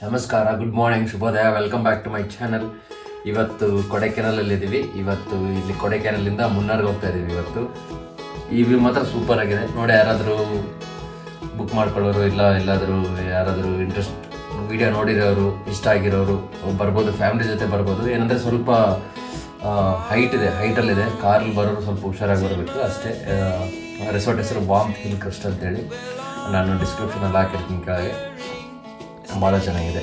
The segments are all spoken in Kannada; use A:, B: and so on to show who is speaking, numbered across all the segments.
A: ನಮಸ್ಕಾರ, ಗುಡ್ ಮಾರ್ನಿಂಗ್, ಶುಭೋದಯ, welcome back to my channel. ಇವತ್ತು ಕೊಡೈಕೆನಲಲ್ಲಿದ್ದೀವಿ. ಇವತ್ತು ಇಲ್ಲಿ ಕೊಡೈಕೆನಲಿಂದ ಮುನ್ನಾರ್ಗೆ ಹೋಗ್ತಾ ಇದ್ದೀವಿ. ಇವತ್ತು ಈ ವ್ಯೂ ಮಾತ್ರ ಸೂಪರ್ ಆಗಿದೆ ನೋಡಿ. ಯಾರಾದರೂ ಬುಕ್ ಮಾಡ್ಕೊಳ್ಳೋರು ಇಲ್ಲ ಎಲ್ಲಾದರೂ ಯಾರಾದರೂ ಇಂಟ್ರೆಸ್ಟ್ ವಿಡಿಯೋ ನೋಡಿರೋರು ಇಷ್ಟ ಆಗಿರೋರು ಬರ್ಬೋದು. ಫ್ಯಾಮಿಲಿ ಜೊತೆ ಬರ್ಬೋದು. ಏನಂದರೆ ಸ್ವಲ್ಪ ಹೈಟಲ್ಲಿದೆ. ಕಾರಲ್ಲಿ ಬರೋರು ಸ್ವಲ್ಪ ಹುಷಾರಾಗಿ ಬರಬೇಕು ಅಷ್ಟೇ. ರೆಸಾರ್ಟ್ ಹೆಸರು ವಾರ್ಮ್ ಹಿಲ್ ಕ್ರಸ್ಟ್ ಅಂತೇಳಿ ನಾನು ಡಿಸ್ಕ್ರಿಪ್ಷನಲ್ಲಿ ಹಾಕಿರ್ತೀನಿ ಕೆಳಗೆ. ಭಾಳ ಚೆನ್ನಾಗಿದೆ,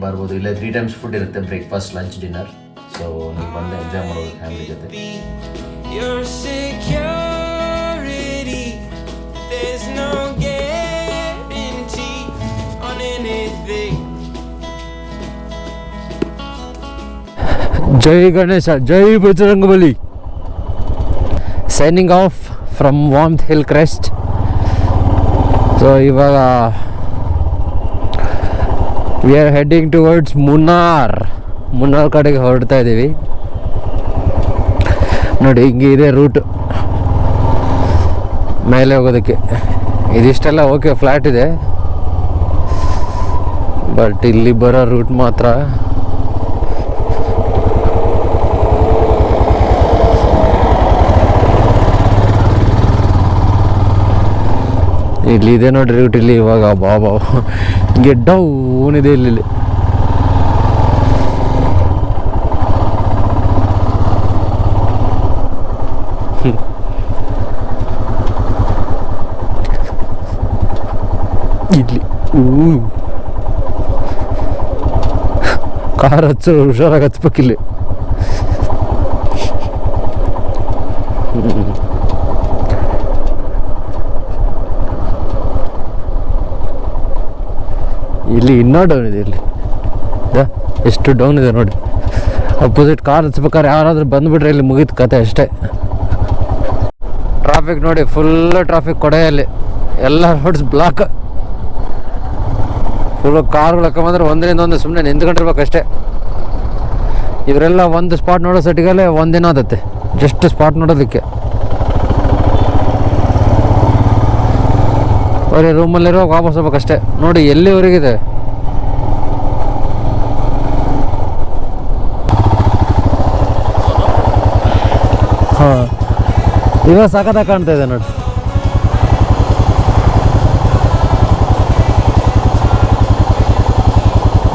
A: ಬರ್ಬೋದು. ಇಲ್ಲೇ 3 times ಫುಡ್ ಇರುತ್ತೆ, ಬ್ರೇಕ್ಫಾಸ್ಟ್, ಲಂಚ್, ಡಿನ್ನರ್. ಸೊ ನೀವು ಬಂದು ಎಂಜಾಯ್ ಮಾಡ್ಬೋದು ಫ್ಯಾಮಿಲಿ ಜೊತೆ.
B: ಜೈ ಗಣೇಶ, ಜೈ Bajrangbali. Signing off from Warm Hill Crest. So ಇವಾಗ we are heading towards Munnar ಕಡೆಗೆ ಹೊರಡ್ತಾ ಇದ್ದೀವಿ. ನೋಡಿ ಹಿಂಗೆ ಇದೆ ರೂಟ್ ಮೇಲೆ ಹೋಗೋದಕ್ಕೆ. ಇದಿಷ್ಟೆಲ್ಲ ಓಕೆ, ಫ್ಲ್ಯಾಟ್ ಇದೆ. ಬಟ್ ಇಲ್ಲಿ ಬರೋ ರೂಟ್ ಮಾತ್ರ ಇಲ್ಲಿದೆ ನೋಡ್ರಿ ರೂಟ್. ಇಲ್ಲಿ ಇವಾಗ ಬಾಬಾ ಹಿಂಗೆ ಡೌನ್ ಇದೆ ಇಲ್ಲಿ. ಇಲ್ಲಿ ಕಾರ್ ಹುಷಾರಾಗಿ ಹಚ್ಬೇಕಿಲ್ಲಿ. ಇಲ್ಲಿ ಇನ್ನೂ ಡೌನ್ ಇದೆ. ಇಲ್ಲಿ ಎಷ್ಟು ಡೌನ್ ಇದೆ ನೋಡಿ. ಅಪೋಸಿಟ್ ಕಾರ್ ಹಚ್ಬೇಕಾದ್ರೆ ಯಾರಾದ್ರೂ ಬಂದುಬಿಟ್ರೆ ಇಲ್ಲಿ ಮುಗೀತು ಕತೆ ಅಷ್ಟೇ. ಟ್ರಾಫಿಕ್ ನೋಡಿ, ಫುಲ್ ಟ್ರಾಫಿಕ್. ಕೊಡೆಯಲ್ಲಿ ಎಲ್ಲ ರೋಡ್ಸ್ ಬ್ಲಾಕ್. ಫುಲ್ ಕಾರ್ಗಳು ಹಾಕೊಂಬಂದ್ರೆ ಒಂದರಿಂದ ಒಂದು ಸುಮ್ಮನೆ ನಿಂತ್ಕೊಂಡಿರ್ಬೇಕಷ್ಟೇ. ಇವರೆಲ್ಲ ಒಂದು ಸ್ಪಾಟ್ ನೋಡೋ ಸಟಿಗಲ್ಲೇ ಒಂದಿನ ಆದತ್ತೆ, ಜಸ್ಟ್ ಸ್ಪಾಟ್ ನೋಡೋದಕ್ಕೆ. ಬರೀ ರೂಮಲ್ಲಿರೋ ವಾಪಸ್ ಹೋಗ್ಬೇಕಷ್ಟೇ. ನೋಡಿ ಎಲ್ಲಿವರೆಗಿದೆ. ಹಾಂ, ಇವಾಗ ಸಖತ್ತಾಗಿ ಕಾಣ್ತಾ ಇದೆ ನೋಡಿ.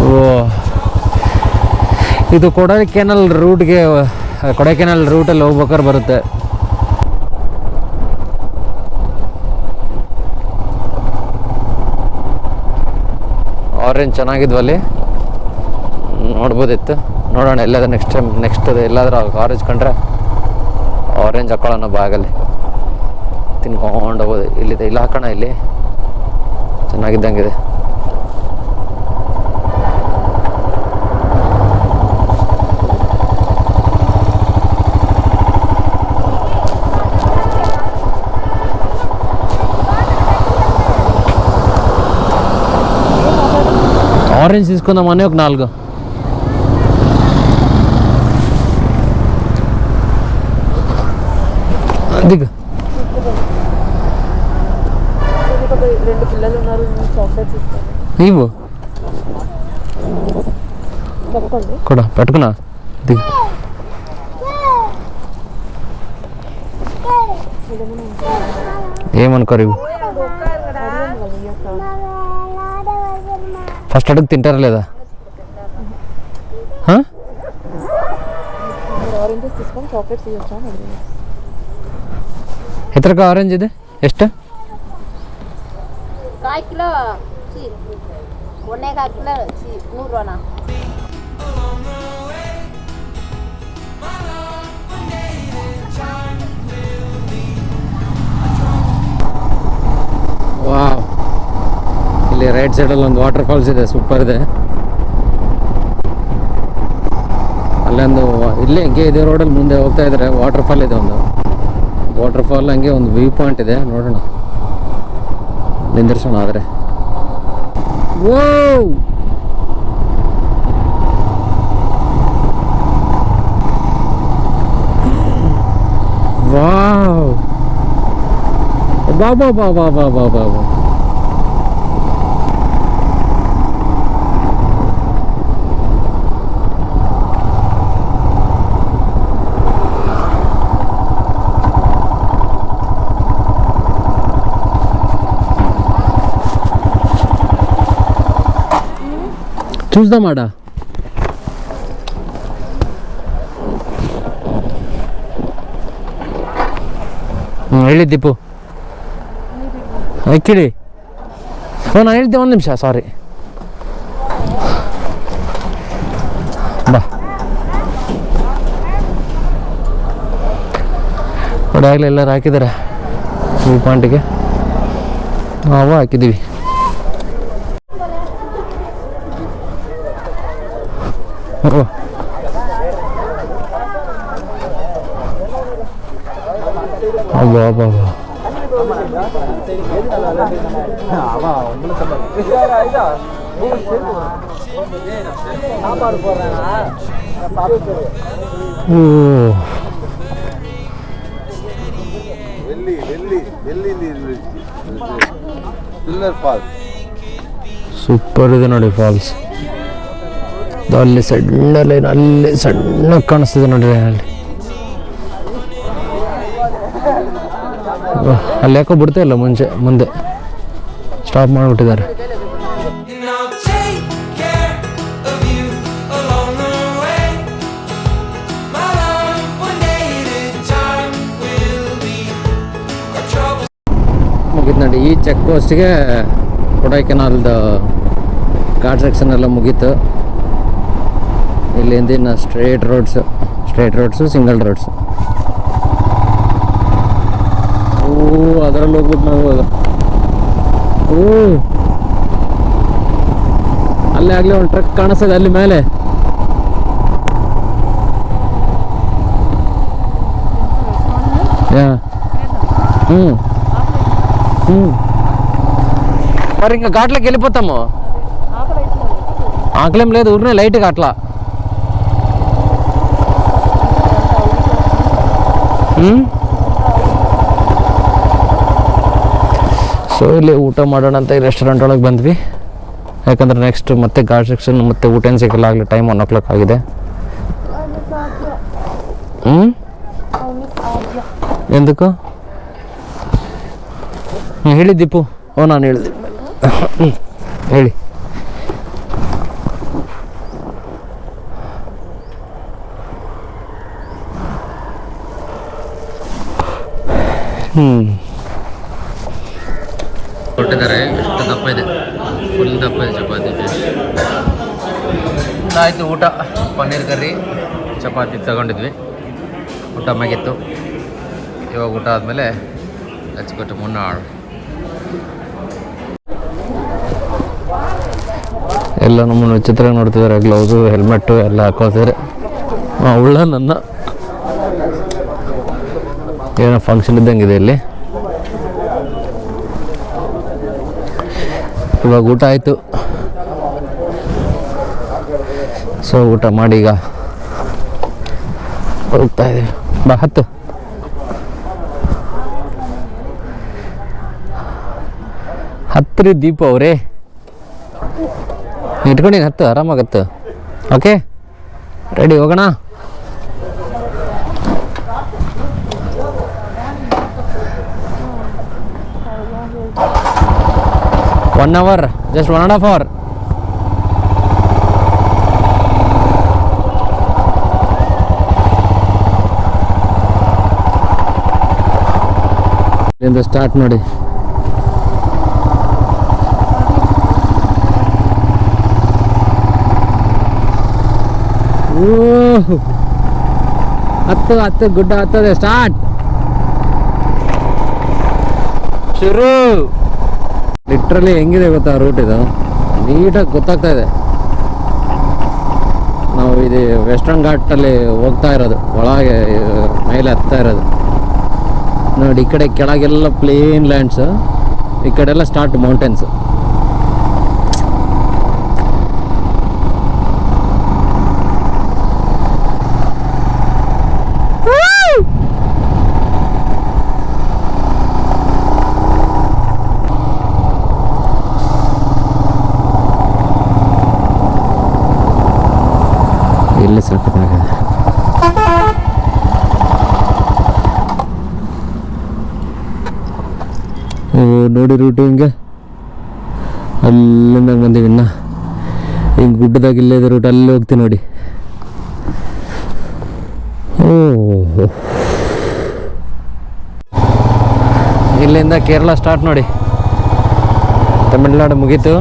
B: ಓ, ಇದು ಕೊಡೈಕೆನಾಲ್ ರೂಟಲ್ಲಿ ಹೋಗ್ಬೇಕಾದ್ರೆ ಬರುತ್ತೆ. ಆರೆಂಜ್ ಚೆನ್ನಾಗಿದ್ವಲ್ಲಿ, ನೋಡ್ಬೋದಿತ್ತು. ನೋಡೋಣ ಎಲ್ಲಾದ್ರೂ ನೆಕ್ಸ್ಟ್ ಎಲ್ಲಾದ್ರೂ ಆರೆಂಜ್ ಕಂಡ್ರೆ ಆರೆಂಜ್ ಹಾಕೊಳ್ಳೋಣ ಬ್ಯಾಗಲ್ಲಿ, ತಿನ್ಕೊಂಡು ಹೋಗ್ಬೋದು. ಇಲ್ಲಿದೆ, ಇಲ್ಲಿ ಹಾಕೋಣ. ಇಲ್ಲಿ ಚೆನ್ನಾಗಿದ್ದಂಗಿದೆ. ఆరెంజ్ తీసుకుందామని ఒక 4. దిగు. నీవు కూడా పెట్టుకున్నా. దిగు. ఏమనుకోరు ఇవి. ఫస్ట్ అడుగు తింటారా లేదా? ಎತ್ತರಕ ಆರೆಂಜ್ ಇದೆ ಎಷ್ಟು?
C: ಕಾಯಿ ಕಿಲೋ ಒಣ್ಣೆಗೆ ಕಿಲೋ 100 ರೂಪಾಯಿ.
B: ವಾವ್, ಇಲ್ಲಿ ರೈಟ್ ಸೈಡಲ್ಲಿ ಒಂದು ವಾಟರ್ ಫಾಲ್ಸ್ ಇದೆ, ಸೂಪರ್ ಇದೆ. ಅಲ್ಲೊಂದು ಇಲ್ಲೇ ಹಂಗೆ ಇದೇ ರೋಡಲ್ಲಿ ಮುಂದೆ ಹೋಗ್ತಾ ಇದ್ದಾರೆ ವಾಟರ್ ಫಾಲ್ ಇದೆ. ಒಂದು ವಾಟರ್ ಫಾಲ್ ಹಂಗೆ ಒಂದು ವ್ಯೂ ಪಾಯಿಂಟ್ ಇದೆ, ನೋಡೋಣ ನಿಂದಿರ್ಸೋಣ. ಆದರೆ ವಾವ್, ಬಾ ಬಾ ಬಾ ಬಾ ಬಾ ಬಾ ಬಾ ಬಾ. ಚೂಸ್ದ ಮಾಡ. ಹೇಳಿ ದೀಪು ಕೇಳಿ. ನಾನು ಹೇಳಿದ್ದೆ, ಒಂದು ನಿಮಿಷ, ಸಾರಿ. ಬಾ ನೋಡಿ, ಆಗಲೇ ಎಲ್ಲರೂ ಹಾಕಿದ್ದಾರೆ ವ್ಯೂ ಪಾಯಿಂಟಿಗೆ. ನಾವು ಹಾಕಿದ್ದೀವಿ. ಅಬ್ಬಾ ಅಬ್ಬಾ ಅಬ್ಬಾ. ಸೂಪರ್ ಇದೆ ನೋಡಿ ಫಾಲ್ಸ್. ಅಲ್ಲಿ ಸಣ್ಣ ಲೈನ್, ಅಲ್ಲಿ ಸಣ್ಣ ಕಾಣಿಸ್ತಿದೆ ನೋಡಿ ಅಲ್ಲಿ. ಅಲ್ಲಿ ಯಾಕೋ ಬಿಡ್ತಾ ಇಲ್ಲ ಮುಂದೆ ಸ್ಟಾಪ್ ಮಾಡಿಬಿಟ್ಟಿದ್ದಾರೆ. ಮುಗೀತು ನೋಡಿ, ಈ ಚೆಕ್ ಪೋಸ್ಟ್ಗೆ ಕೊಡೈಕೆನಾಲ್ದು ಘಾಟ್ ಸೆಕ್ಷನ್ ಎಲ್ಲ ಮುಗೀತು. ಇಲ್ಲಿಂದ ಇನ್ನು ಸ್ಟ್ರೇಟ್ ರೋಡ್ಸು ಸಿಂಗಲ್ ರೋಡ್ಸು. ಅದರಲ್ಲಿ ಹೋಗ್ಬಿಟ್ಟು ನಾವು ಅಲ್ಲೇ ಆಗಲೇ ಒಂದು ಟ್ರಕ್ ಕಾಣಿಸ್ತದೆ ಅಲ್ಲಿ ಮೇಲೆ. మరి ఇంకా ఘాట్లోకి వెళ్ళిపోతాము. ఆకలేం లేదు, ఊరినే లైట్గా అట్లా. ಸೊ ಇಲ್ಲಿ ಊಟ ಮಾಡೋಣ ಅಂತ ಈ ರೆಸ್ಟೋರೆಂಟ್ ಒಳಗೆ ಬಂದ್ವಿ. ಯಾಕಂದ್ರೆ ನೆಕ್ಸ್ಟ್ ಮತ್ತೆ ಘಾಟ್ ಸೆಕ್ಷನ್ ಮತ್ತೆ ಊಟ ಏನು ಸಿಗಲ್ಲ, ಆಗಲಿ ಟೈಮ್ 1 o'clock ಆಗಿದೆ. ಎಂದಕ್ಕೂ ಹೇಳಿ ದೀಪು. ನಾನು ಹೇಳಿದೆ ಹೇಳಿ. ಕೊಟ್ಟಿದ್ದಾರೆ. ಎಷ್ಟು ದಪ್ಪ ಇದೆ, ಫುಲ್ ದಪ್ಪ ಇದೆ ಚಪಾತಿ. ಆಯಿತು ಊಟ, ಪನ್ನೀರ್ ಕರ್ರಿ ಚಪಾತಿ ತಗೊಂಡಿದ್ವಿ. ಊಟ ಮಗಿತ್ತು. ಇವಾಗ ಊಟ ಆದಮೇಲೆ ಹಚ್ಕೊಟ್ಟು ಮುನ್ನಾಳು ಎಲ್ಲ ನಮ್ಮನ್ನು ವಿಚಿತ್ರ ನೋಡ್ತಿದ್ದಾರೆ. ಗ್ಲೌಸು ಹೆಲ್ಮೆಟ್ಟು ಎಲ್ಲ ಹಾಕೋತಿದ್ದಾರೆ. ಉಳ್ಳ ನನ್ನ ಏನೋ ಫಂಕ್ಷನ್ ಇದ್ದಂಗಿದೆ ಇಲ್ಲಿ. ಇವಾಗ ಊಟ ಆಯಿತು. ಸೊ ಊಟ ಮಾಡಿ ಈಗ ಹೋಗ್ತಾ ಇದ್ದೀವಿ. ಬಾ ಹತ್ತು. ಹತ್ತಿರ ದೀಪ ಅವರೇ ಇಟ್ಕೊಂಡಿನಿ, ಹತ್ತು ಆರಾಮಾಗತ್ತು. ಓಕೆ ರೆಡಿ, ಹೋಗೋಣ. One hour, just 1.5 hour. ಇಲ್ಲಿಂದ ಸ್ಟಾರ್ಟ್ ಮಾಡಿ. ಹತ್ತು ಗುಡ್ಡ ಹತ್ತದೆ. ಸ್ಟಾರ್ಟ್, ಶುರು. ಲಿಟ್ರಲಿ ಹೆಂಗಿದೆ ಗೊತ್ತಾ ರೂಟ್, ಇದು ನೀಟಾಗಿ ಗೊತ್ತಾಗ್ತಾ ಇದೆ. ನಾವು ಇದು ವೆಸ್ಟರ್ನ್ ಘಾಟಲ್ಲಿ ಹೋಗ್ತಾ ಇರೋದು, ಒಳಗೆ ಮೇಲೆ ಹತ್ತಾ ಇರೋದು ನೋಡಿ. ಈ ಕಡೆ ಕೆಳಗೆಲ್ಲ ಪ್ಲೇನ್ ಲ್ಯಾಂಡ್ಸ್, ಈ ಕಡೆ ಎಲ್ಲ ಸ್ಟಾರ್ಟ್ ಮೌಂಟೇನ್ಸ್. ಇಲ್ಲಿ ಸ್ವಲ್ಪ ನೋಡಿ ರೂಟು ಹಿಂಗೆ ಅಲ್ಲಿಂದ ಬಂದೀವಿ. ಇನ್ನು ಹಿಂಗೆ ಗುಡ್ಡದಾಗ ಇಲ್ಲೇ ರೂಟ್ ಅಲ್ಲಿ ಹೋಗ್ತೀನಿ ನೋಡಿ. ಓಹ್, ಇಲ್ಲಿಂದ ಕೇರಳ ಸ್ಟಾರ್ಟ್ ನೋಡಿ. ತಮಿಳ್ನಾಡು ಮುಗೀತು.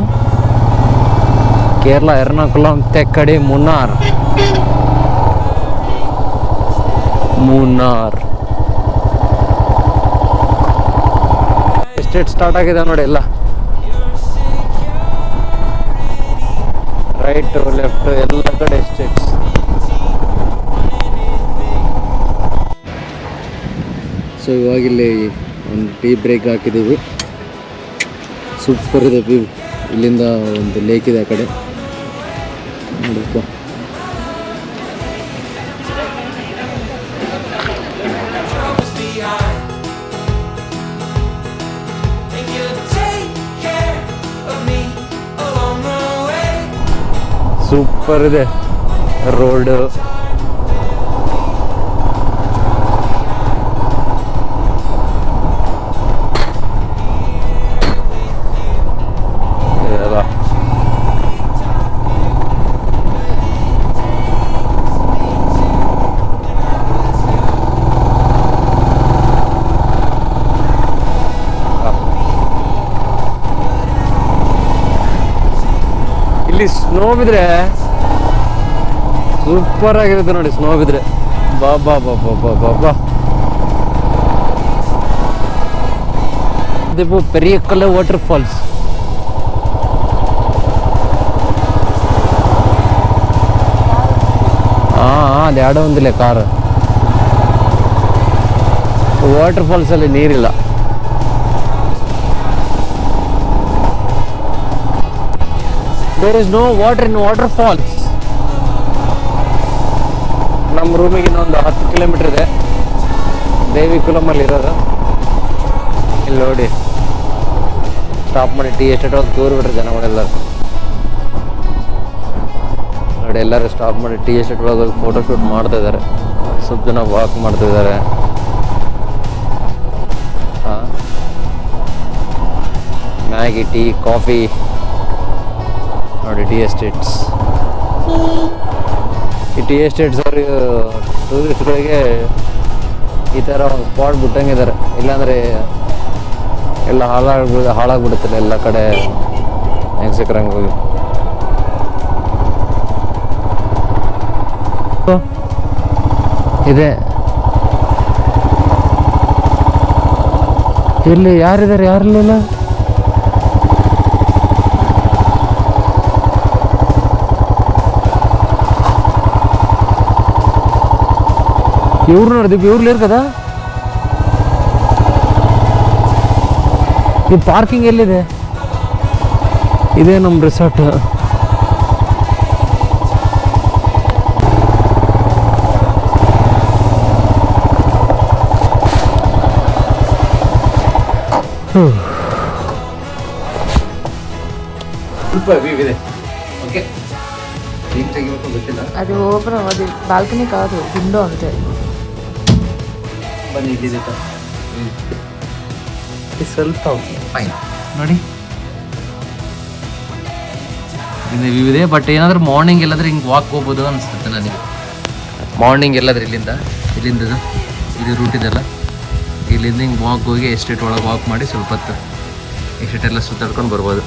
B: ಕೇರಳ ಎರ್ನಾಕುಲಂ, ತೆಕ್ಕಡಿ, ಮುನ್ನಾರ್. ಎಸ್ಟೇಟ್ ಸ್ಟಾರ್ಟ್ ಆಗಿದೆ ನೋಡಿ. ಎಲ್ಲ ರೈಟ್ ಲೆಫ್ಟ್ ಎಲ್ಲ ಕಡೆ ಎಸ್ಟೇಟ್ಸ್. ಸೊ ಇವಾಗಿಲ್ಲಿ ಒಂದು ಟೀ ಬ್ರೇಕ್ ಹಾಕಿದ್ದೀವಿ. ಸೂಪರ್ ಇದೆ ವ್ಯೂ. ಇಲ್ಲಿಂದ ಒಂದು ಲೇಕ್ ಇದೆ ಆ ಕಡೆ ನೋಡಪ್ಪ. ಸೂಪರ್ ಇದೆ ರೋಡ್. ಇಲ್ಲಿ ಸ್ನೋ ಬಿದ್ರೆ ಸೂಪರ್ ಆಗಿರುತ್ತೆ ನೋಡಿ. ಸ್ನೋ ಬಿದ್ರೆ ಬಾ ಬಾ ಬಾ ಬಾ ಬಾ ಬಾ ಬಾ. ಇದು ಪೆರಿಯಕಲ್ಲೆ ವಾಟರ್ ಫಾಲ್ಸ್. ಅದು ಎರಡೋ ಒಂದಿಲ್ಲ ಕಾರ್. ವಾಟರ್ ಫಾಲ್ಸ್ ಅಲ್ಲಿ ನೀರಿಲ್ಲ. There is no water in waterfalls. ನಮ್ಮ ರೂಮಿಗೆ ಇನ್ನೊಂದು 10 ಕಿಲೋಮೀಟರ್ ಇದೆ. ದೇವಿಕುಲಮಲ್ಲಿ ಇರೋದು. ಇಲ್ಲಿ ನೋಡಿ ಸ್ಟಾಪ್ ಮಾಡಿ ಟೀ ಎಸ್ಟೇಟ್ ಹೋಗಿ ಟೂರ್ ಬಿಟ್ರೆ ಜನಗಳೆಲ್ಲರೂ ನೋಡಿ. ಎಲ್ಲರೂ ಸ್ಟಾಪ್ ಮಾಡಿ ಟೀ ಎಸ್ಟೇಟ್ ಒಳಗೆ ಹೋಗಿ ಫೋಟೋ ಶೂಟ್ ಮಾಡ್ತಾ ಇದ್ದಾರೆ. ಸ್ವಲ್ಪ ಜನ ವಾಕ್ ಮಾಡ್ತಾ ಇದ್ದಾರೆ. ಮ್ಯಾಗಿ, ಟೀ, ಕಾಫಿ ನೋಡಿ. Tea estates. ಈ ಟೀ ಎಸ್ಟೇಟ್ಸ್ ಅವ್ರಿಗೆ ಟೂರಿಸ್ಟ್ಗಳಿಗೆ ಈ ಥರ ಒಂದು ಸ್ಪಾಟ್ ಬಿಟ್ಟಂಗಿದ್ದಾರೆ. ಇಲ್ಲಾಂದರೆ ಎಲ್ಲ ಹಾಳಾಗ್ಬಿಡುತ್ತಲ್ಲ ಎಲ್ಲ ಕಡೆ ಹೆಂಗೆ ಸಿಕ್ಕರಂಗೆ ಹೋಗಿ. ಇದೆ ಇಲ್ಲಿ ಯಾರಿದ್ದಾರೆ? ಯಾರಿಲ್ಲ. ಇವ್ರು ನೋಡಿದ್ವಿ. ಇವ್ರು ಇರ್ కదా. ಈ ಪಾರ್ಕಿಂಗ್ ಎಲ್ಲಿದೆ? ಇದೇ ನಮ್ಮ ರಿಸಾರ್ಟ್.
A: ಸ್ವಲ್ಪ ವ್ಯೂ ಇದೆ. ಓಕೆ, ಈಗ ತೆಗಿಬೇಕು ಗೊತ್ತಿಲ್ಲ.
C: అది ఓపెన్ అది బాల్కనీ కాదు, విండో అంతే.
A: ಬನ್ನಿ ಇಲ್ಲಿದೆ
B: ಸ್ವಲ್ಪ
A: ಫೈನ್ ನೋಡಿ. ಇನ್ನು ವ್ಯೂ ಇದೆ. ಬಟ್ ಏನಾದರೂ ಮಾರ್ನಿಂಗ್ ಎಲ್ಲಾದ್ರೆ ಹಿಂಗೆ ವಾಕ್ ಹೋಗ್ಬೋದು ಅನಿಸುತ್ತೆ ನನಗೆ. ಮಾರ್ನಿಂಗ್ ಎಲ್ಲಾದ್ರೆ ಇಲ್ಲಿಂದ ಇದು ರೂಟ್ ಇದೆಲ್ಲ, ಇಲ್ಲಿಂದ ಹಿಂಗೆ ವಾಕ್ ಹೋಗಿ ಎಸ್ಟೇಟ್ ಒಳಗೆ ವಾಕ್ ಮಾಡಿ ಸ್ವಲ್ಪ ಹೊತ್ತು ಎಸ್ಟೇಟ್ ಎಲ್ಲ ಸುತ್ತಾಡ್ಕೊಂಡು ಬರ್ಬೋದು.